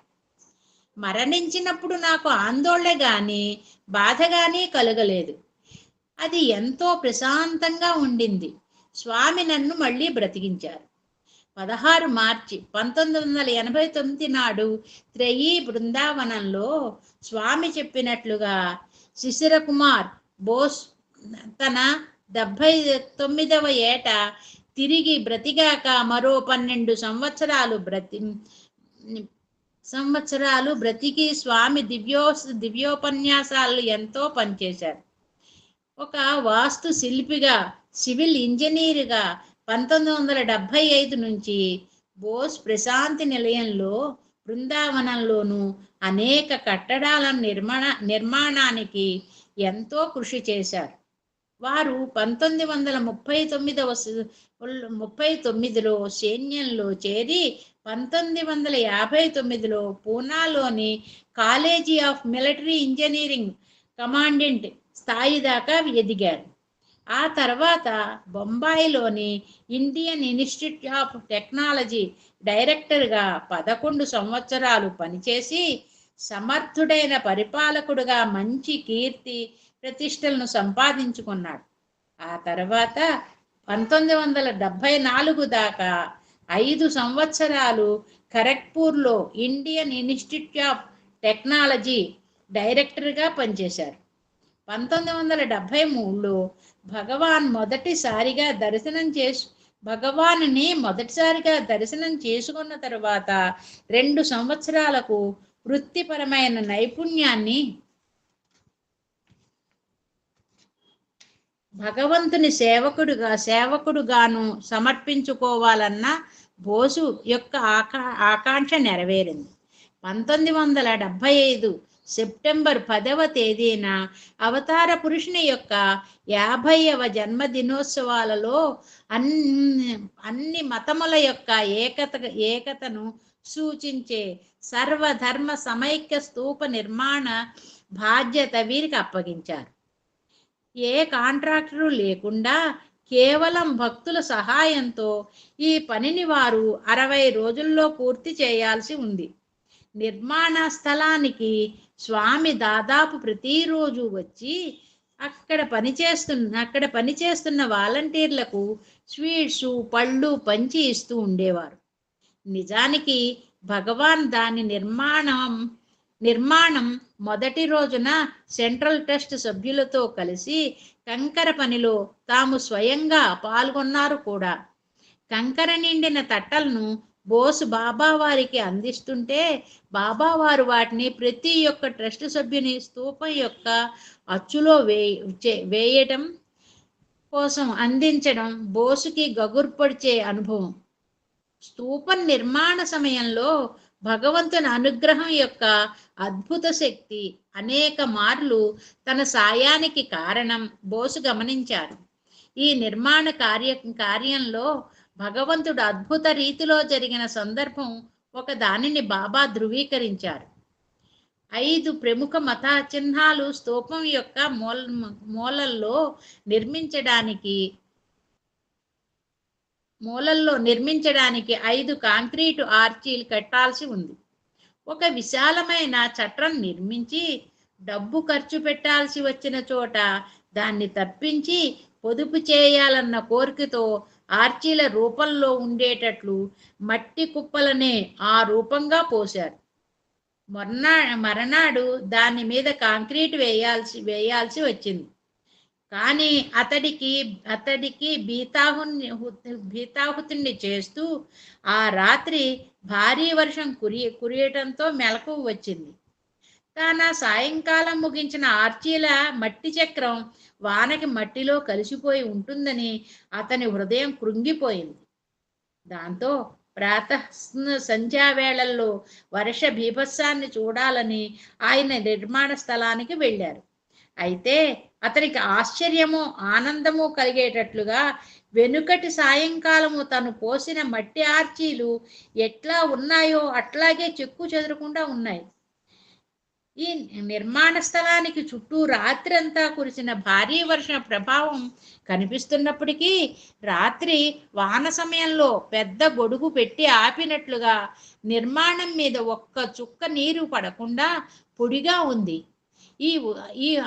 మరణించినప్పుడు నాకు ఆందోళన గాని బాధ గాని కలగలేదు. అది ఎంతో ప్రశాంతంగా ఉండింది. స్వామి నన్ను మళ్ళీ బ్రతికించారు. 16 మార్చి 1989 నాడు త్రయీ బృందావనంలో స్వామి చెప్పినట్లుగా శిశిర కుమార్ బోస్ తన 79వ ఏట తిరిగి బ్రతిగాక మరో 12 సంవత్సరాలు బ్రతికి స్వామి దివ్యోపన్యాసాలు ఎంతో పనిచేశారు. ఒక వాస్తు శిల్పిగా, సివిల్ ఇంజనీర్గా 1975 నుంచి బోస్ ప్రశాంతి నిలయంలో, బృందావనంలోనూ అనేక కట్టడాల నిర్మాణానికి ఎంతో కృషి చేశారు. వారు 1939లో సైన్యంలో చేరి 1959లో పూనాలోని college of military engineering commandant స్థాయి దాకా ఎదిగారు. ఆ తర్వాత బొంబాయిలోని ఇండియన్ ఇన్స్టిట్యూట్ ఆఫ్ టెక్నాలజీ డైరెక్టర్గా 11 సంవత్సరాలు పనిచేసి సమర్థుడైన పరిపాలకుడుగా మంచి కీర్తి ప్రతిష్టలను సంపాదించుకున్నాడు. ఆ తర్వాత 1974 దాకా 5 సంవత్సరాలు ఖరగ్పూర్లో ఇండియన్ ఇన్స్టిట్యూట్ ఆఫ్ టెక్నాలజీ డైరెక్టర్గా పనిచేశారు. 1973లో భగవాన్ని మొదటిసారిగా దర్శనం చేసుకున్న తర్వాత 2 సంవత్సరాలకు వృత్తిపరమైన నైపుణ్యాన్ని భగవంతుని సేవకుడుగాను సమర్పించుకోవాలన్న బోసు యొక్క ఆకాంక్ష నెరవేరింది. 1975 సెప్టెంబర్ 10వ తేదీన అవతార పురుషుని యొక్క 50వ జన్మదినోత్సవాలలో అన్ని మతముల యొక్క ఏకతను సూచించే సర్వధర్మ సమైక్య స్తూప నిర్మాణ బాధ్యత వీరికి అప్పగించారు. ఏ కాంట్రాక్టరు లేకుండా కేవలం భక్తుల సహాయంతో ఈ పనిని వారు 60 రోజుల్లో పూర్తి చేయాల్సి ఉంది. నిర్మాణ స్థలానికి స్వామి దాదాపు ప్రతిరోజు వచ్చి అక్కడ పనిచేస్తున్న వాలంటీర్లకు స్వీట్స్, పళ్ళు పంచి ఇస్తూ ఉండేవారు. నిజానికి భగవాన్ దాని నిర్మాణం మొదటి రోజున సెంట్రల్ ట్రస్ట్ సభ్యులతో కలిసి కంకర పనిలో తాము స్వయంగా పాల్గొన్నారు కూడా. కంకర నిండిన తట్టలను బోసు బాబావారికి అందిస్తుంటే బాబావారు వాటిని ప్రతి ఒక్క ట్రస్ట్ సభ్యుని స్తూపం యొక్క అచ్చులో వేయటం కోసం అందించడం బోసుకి గగుర్పొడిచే అనుభవం. స్తూపం నిర్మాణ సమయంలో భగవంతుని అనుగ్రహం యొక్క అద్భుత శక్తి అనేక మార్లు తన సాయానికి కారణం బోసు గమనించారు. ఈ నిర్మాణ కార్యంలో భగవంతుడు అద్భుత రీతిలో జరిగిన సందర్భం ఒక దానిని బాబా ధృవీకరించారు. 5 ప్రముఖ మత చిహ్నాలు స్తూపం యొక్క మూలల్లో నిర్మించడానికి 5 కాంక్రీటు ఆర్చీలు కట్టాల్సి ఉంది. ఒక విశాలమైన చట్రం నిర్మించి డబ్బు ఖర్చు పెట్టాల్సి వచ్చిన చోట దాన్ని తప్పించి పొదుపు చేయాలన్న కోరికతో ఆర్చీల రూపంలో ఉండేటట్లు మట్టి కుప్పలనే ఆ రూపంగా పోశారు. మరనాడు దాని మీద కాంక్రీట్ వేయాల్సి వచ్చింది. కానీ అతడికి భీతాహుతిని చేస్తూ ఆ రాత్రి భారీ వర్షం కురియటంతో మెలకువ వచ్చింది. తాను సాయంకాలం ముగించిన ఆర్చీల మట్టి చక్రం వానకి మట్టిలో కలిసిపోయి ఉంటుందని అతని హృదయం కృంగిపోయింది. దాంతో ప్రాతః సంధ్యావేళల్లో వర్ష బీభత్సాన్ని చూడాలని ఆయన నిర్మాణ స్థలానికి వెళ్ళారు. అయితే అతనికి ఆశ్చర్యము ఆనందము కలిగేటట్లుగా వెనుకటి సాయంకాలము తను పోసిన మట్టి ఆర్చీలు ఎట్లా ఉన్నాయో అట్లాగే చెక్కు చెదరకుండా ఉన్నాయి. ఈ నిర్మాణ స్థలానికి చుట్టూ రాత్రి అంతా కురిసిన భారీ వర్ష ప్రభావం కనిపిస్తున్నప్పటికీ రాత్రి వాన సమయంలో పెద్ద గొడుగు పెట్టి ఆపినట్లుగా నిర్మాణం మీద ఒక్క చుక్క నీరు పడకుండా పొడిగా ఉంది.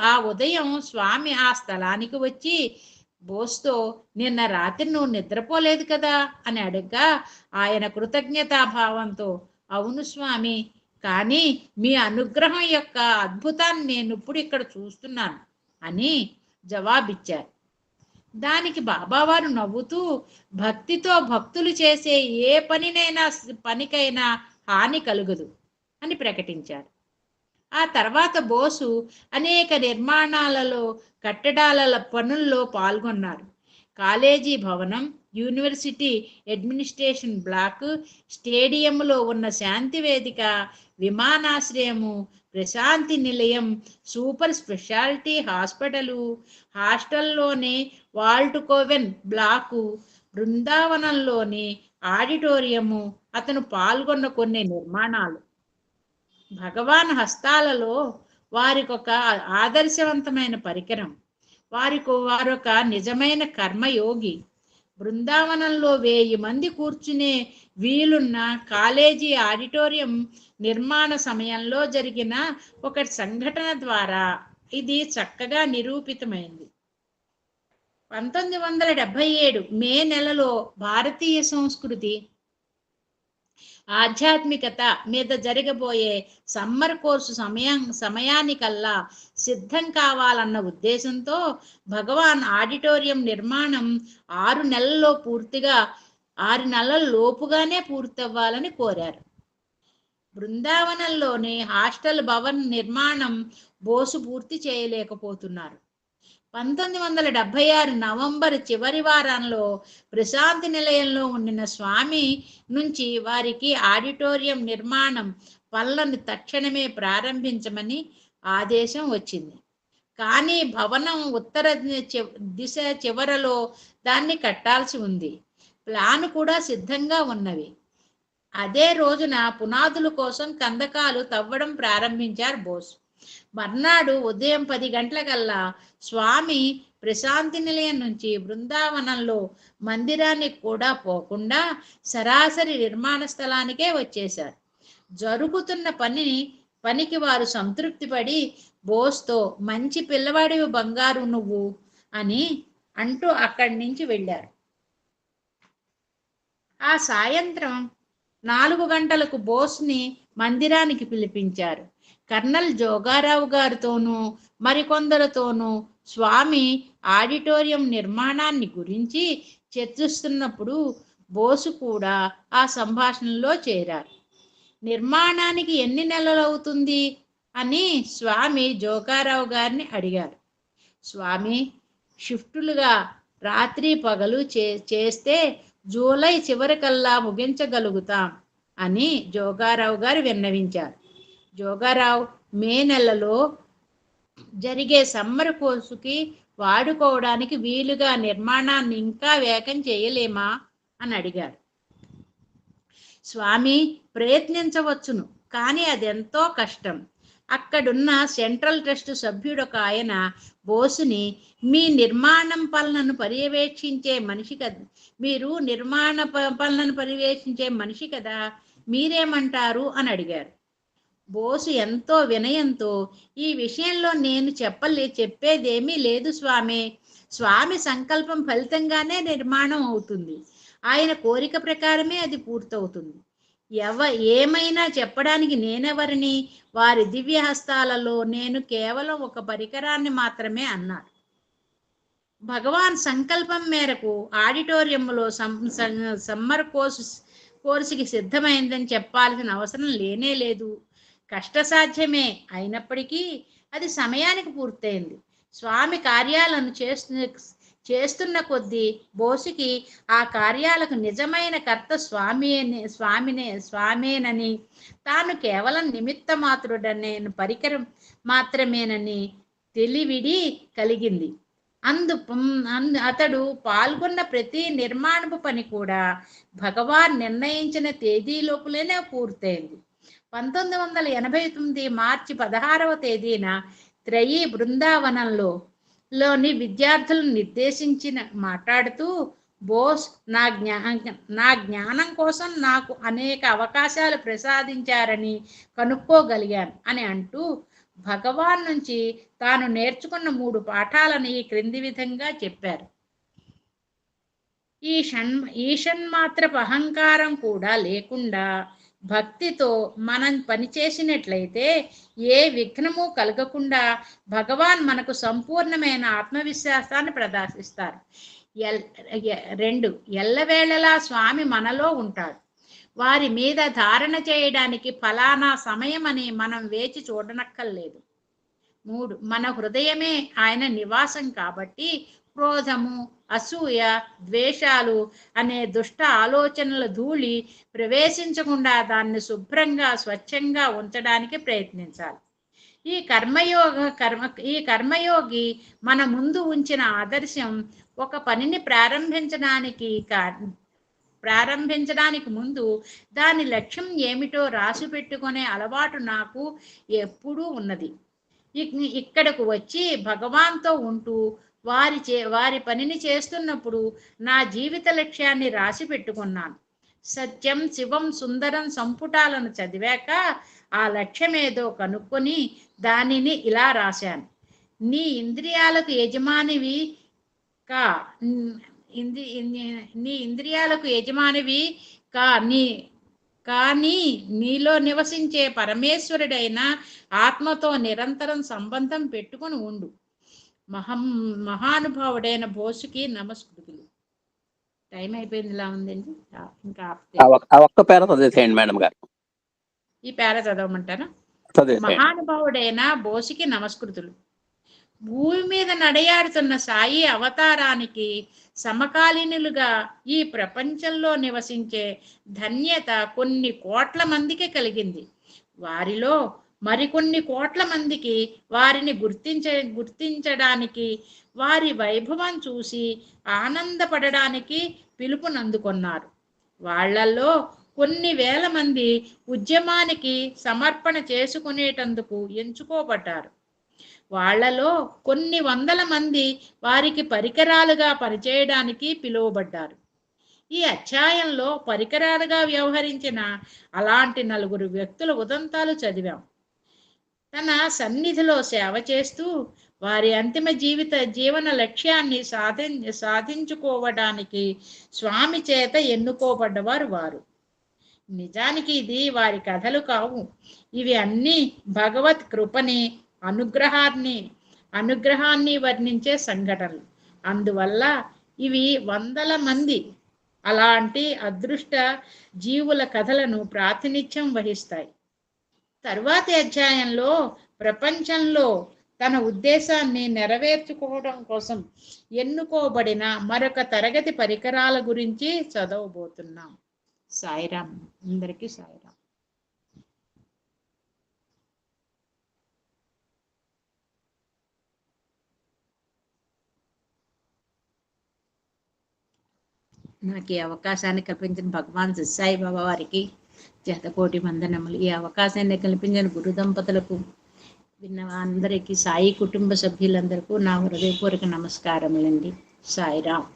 ఆ ఉదయం స్వామి ఆ స్థలానికి వచ్చి బోస్తో నిన్న రాత్రి నువ్వు నిద్రపోలేదు కదా అని అడగ్గా ఆయన కృతజ్ఞతాభావంతో అవును స్వామి, కానీ మీ అనుగ్రహం యొక్క అద్భుతాన్ని నేను ఇప్పుడు ఇక్కడ చూస్తున్నాను అని జవాబిచ్చారు. దానికి బాబావారు నవ్వుతూ భక్తితో భక్తులు చేసే ఏ పనికైనా హాని కలుగదు అని ప్రకటించారు. ఆ తర్వాత బోసు అనేక కట్టడాల పనుల్లో పాల్గొన్నారు. కాలేజీ భవనం, యూనివర్సిటీ అడ్మినిస్ట్రేషన్ బ్లాక్, స్టేడియంలో ఉన్న శాంతి వేదిక, విమానాశ్రయము, ప్రశాంతి నిలయం, సూపర్ స్పెషాలిటీ హాస్టల్లోని వాల్ట్ కోవెన్ బ్లాకు, బృందావనంలోని ఆడిటోరియము అతను పాల్గొన్న కొన్ని నిర్మాణాలు. భగవాన్ హస్తాలలో వారికొక ఆదర్శవంతమైన పరికరం, వారొక నిజమైన కర్మయోగి. బృందావనంలో 1000 మంది కూర్చునే వీలున్న కాలేజీ ఆడిటోరియం నిర్మాణ సమయంలో జరిగిన ఒక సంఘటన ద్వారా ఇది చక్కగా నిరూపితమైంది. 1977 మే నెలలో భారతీయ సంస్కృతి ఆధ్యాత్మికత మీద జరగబోయే సమ్మర్ కోర్సు సమయానికల్లా సిద్ధం కావాలన్న ఉద్దేశంతో భగవాన్ ఆడిటోరియం నిర్మాణం 6 నెలల లోపుగానే పూర్తవ్వాలని కోరారు. బృందావనంలోని హాస్టల్ భవన్ నిర్మాణం బోసు పూర్తి చేయలేకపోతున్నారు. 1976 నవంబర్ చివరి వారంలో ప్రశాంతి నిలయంలో ఉండిన స్వామి నుంచి వారికి ఆడిటోరియం నిర్మాణం పనులను తక్షణమే ప్రారంభించమని ఆదేశం వచ్చింది. కానీ భవనం ఉత్తర దిశ చివరలో దాన్ని కట్టాల్సి ఉంది. ప్లాన్ కూడా సిద్ధంగా ఉన్నవి. అదే రోజున పునాదుల కోసం కందకాలు తవ్వడం ప్రారంభించారు బోస్. మర్నాడు ఉదయం 10 గంటలకల్లా స్వామి ప్రశాంతి నిలయం నుంచి బృందావనంలో మందిరానికి కూడా పోకుండా సరాసరి నిర్మాణ స్థలానికే వచ్చేశారు. జరుగుతున్న పనికి వారు సంతృప్తి పడి బోస్తో మంచి పిల్లవాడివి బంగారు నువ్వు అని అంటూ అక్కడి నుంచి వెళ్ళారు. ఆ సాయంత్రం 4 గంటలకు బోస్ని మందిరానికి పిలిపించారు. కర్నల్ జోగారావు గారితోనూ మరికొందరితోనూ స్వామి ఆడిటోరియం నిర్మాణాన్ని గురించి చర్చిస్తున్నప్పుడు బోసు కూడా ఆ సంభాషణలో చేరారు. నిర్మాణానికి ఎన్ని నెలలు అవుతుంది అని స్వామి జోగారావు గారిని అడిగారు. స్వామి, షిఫ్టులుగా రాత్రి పగలు చేస్తే జూలై చివరికల్లా ముగించగలుగుతాం అని జోగారావు గారు విన్నవించారు. జోగారావు, మే నెలలో జరిగే సమ్మర్ కోర్సుకి వాడుకోవడానికి వీలుగా నిర్మాణాన్ని ఇంకా వేగం చేయలేమా అని అడిగారు. స్వామి, ప్రయత్నించవచ్చును, కానీ అదెంతో కష్టం. అక్కడున్న సెంట్రల్ ట్రస్ట్ సభ్యుడొక ఆయన బోసుని, మీ నిర్మాణం పనులను పర్యవేక్షించే మనిషి కదా, మీరు నిర్మాణ పనులను పర్యవేక్షించే మనిషి కదా, మీరేమంటారు అని అడిగారు. బోసు ఎంతో వినయంతో, ఈ విషయంలో నేను చెప్పేదేమీ లేదు స్వామి. స్వామి సంకల్పం ఫలితంగానే నిర్మాణం అవుతుంది. ఆయన కోరిక ప్రకారమే అది పూర్తవుతుంది. ఏమైనా చెప్పడానికి నేనెవరిని? వారి దివ్య హస్తాలలో నేను కేవలం ఒక పరికరాన్ని మాత్రమే అన్నారు. భగవాన్ సంకల్పం మేరకు ఆడిటోరియంలో సమ్మర్ కోర్సుకి సిద్ధమైందని చెప్పాల్సిన అవసరం లేనే లేదు. కష్టసాధ్యమే అయినప్పటికీ అది సమయానికి పూర్తయింది. స్వామి కార్యాలను చేస్తున్న కొద్దీ బోసుకి ఆ కార్యాలకు నిజమైన కర్త స్వామేనని, తాను కేవలం నిమిత్త మాత్రుడనే పరికరం మాత్రమేనని తెలివిడి కలిగింది. అతడు పాల్గొన్న ప్రతి నిర్మాణపు పని కూడా భగవాన్ నిర్ణయించిన తేదీలోపులనే పూర్తయింది. 1989 మార్చి 16వ తేదీన త్రయీ బృందావనంలోని విద్యార్థులను నిర్దేశించిన మాట్లాడుతూ, బోస్ నా జ్ఞానం కోసం నాకు అనేక అవకాశాలు ప్రసాదించారని కనుక్కోగలిగాను అని అంటూ భగవాన్ నుంచి తాను నేర్చుకున్న 3 పాఠాలను ఈ క్రింది విధంగా చెప్పారు. ఈషన్మాత్రపు అహంకారం కూడా లేకుండా భక్తితో మనం పనిచేసినట్లయితే ఏ విఘ్నము కలగకుండా భగవాన్ మనకు సంపూర్ణమైన ఆత్మవిశ్వాసాన్ని ప్రదర్శిస్తారు. 2, ఎల్లవేళలా స్వామి మనలో ఉంటాడు. వారి మీద ధారణ చేయడానికి ఫలానా సమయం అని మనం వేచి చూడనక్కర్లేదు. 3, మన హృదయమే ఆయన నివాసం కాబట్టి క్రోధము, అసూయ, ద్వేషాలు అనే దుష్ట ఆలోచనల ధూళి ప్రవేశించకుండా దాన్ని శుభ్రంగా స్వచ్ఛంగా ఉంచడానికి ప్రయత్నించాలి. ఈ కర్మయోగి మన ముందు ఉంచిన ఆదర్శం ఒక పనిని ప్రారంభించడానికి ముందు దాని లక్ష్యం ఏమిటో రాసి పెట్టుకునే అలవాటు నాకు ఎప్పుడూ ఉన్నది. ఇక్కడకు వచ్చి భగవాన్తో ఉంటూ వారి పనిని చేస్తున్నప్పుడు నా జీవిత లక్ష్యాన్ని రాసి పెట్టుకున్నాను. సత్యం, శివం, సుందరం సంపుటాలను చదివాక ఆ లక్ష్యమేదో కనుక్కొని దానిని ఇలా రాశాను. నీ ఇంద్రియాలకు యజమానివి కానీ నీలో నివసించే పరమేశ్వరుడైన ఆత్మతో నిరంతరం సంబంధం పెట్టుకుని ఉండు. మహానుభావుడైన బోసుకి నమస్కృతులు. టైం అయిపోయింది, ఇలా ఉందండి. ఇంకా ఒక్క పేర చదివేసేయండి మేడం గారు. ఈ పేర చదవమంటారా? మహానుభావుడైన బోసుకి నమస్కృతులు. భూమి మీద నడయాడుతున్న సాయి అవతారానికి సమకాలీనులుగా ఈ ప్రపంచంలో నివసించే ధన్యత కొన్ని కోట్ల మందికి కలిగింది. వారిలో మరికొన్ని కోట్ల మందికి వారిని గుర్తించడానికి, వారి వైభవం చూసి ఆనందపడడానికి పిలుపునందుకున్నారు. వాళ్లలో కొన్ని వేల మంది ఉద్యమానికి సమర్పణ చేసుకునేటందుకు ఎంచుకోబడ్డారు. వాళ్లలో కొన్ని వందల మంది వారికి పరికరాలుగా పనిచేయడానికి పిలువబడ్డారు. ఈ అధ్యాయంలో పరికరాలుగా వ్యవహరించిన అలాంటి 4 వ్యక్తుల ఉదంతాలు చదివాం. తన సన్నిధిలో సేవ చేస్తూ వారి అంతిమ జీవన లక్ష్యాన్ని సాధించుకోవడానికి స్వామి చేత ఎన్నుకోబడ్డవారు వారు. నిజానికి ఇది వారి కథలు కావు. ఇవి అన్నీ భగవత్ కృపని, అనుగ్రహాన్ని వర్ణించే సంఘటనలు. అందువల్ల ఇవి వందల మంది అలాంటి అదృష్ట జీవుల కథలను ప్రాతినిధ్యం వహిస్తాయి. తరువాతి అధ్యాయంలో ప్రపంచంలో తన ఉద్దేశాన్ని నెరవేర్చుకోవడం కోసం ఎన్నుకోబడిన మరొక తరగతి పరికరాల గురించి చదవబోతున్నాం. సాయిరామ్. అందరికీ సాయిరామ్. నాకు ఈ అవకాశాన్ని కల్పించిన భగవాన్ సత్యసాయి బాబా వారికి శతకోటి వందనములు. ఈ అవకాశాన్ని కల్పించిన గురు దంపతులకు, విన్న అందరికీ, సాయి కుటుంబ సభ్యులందరికీ నా హృదయపూర్వక నమస్కారములండి. సాయిరామ్.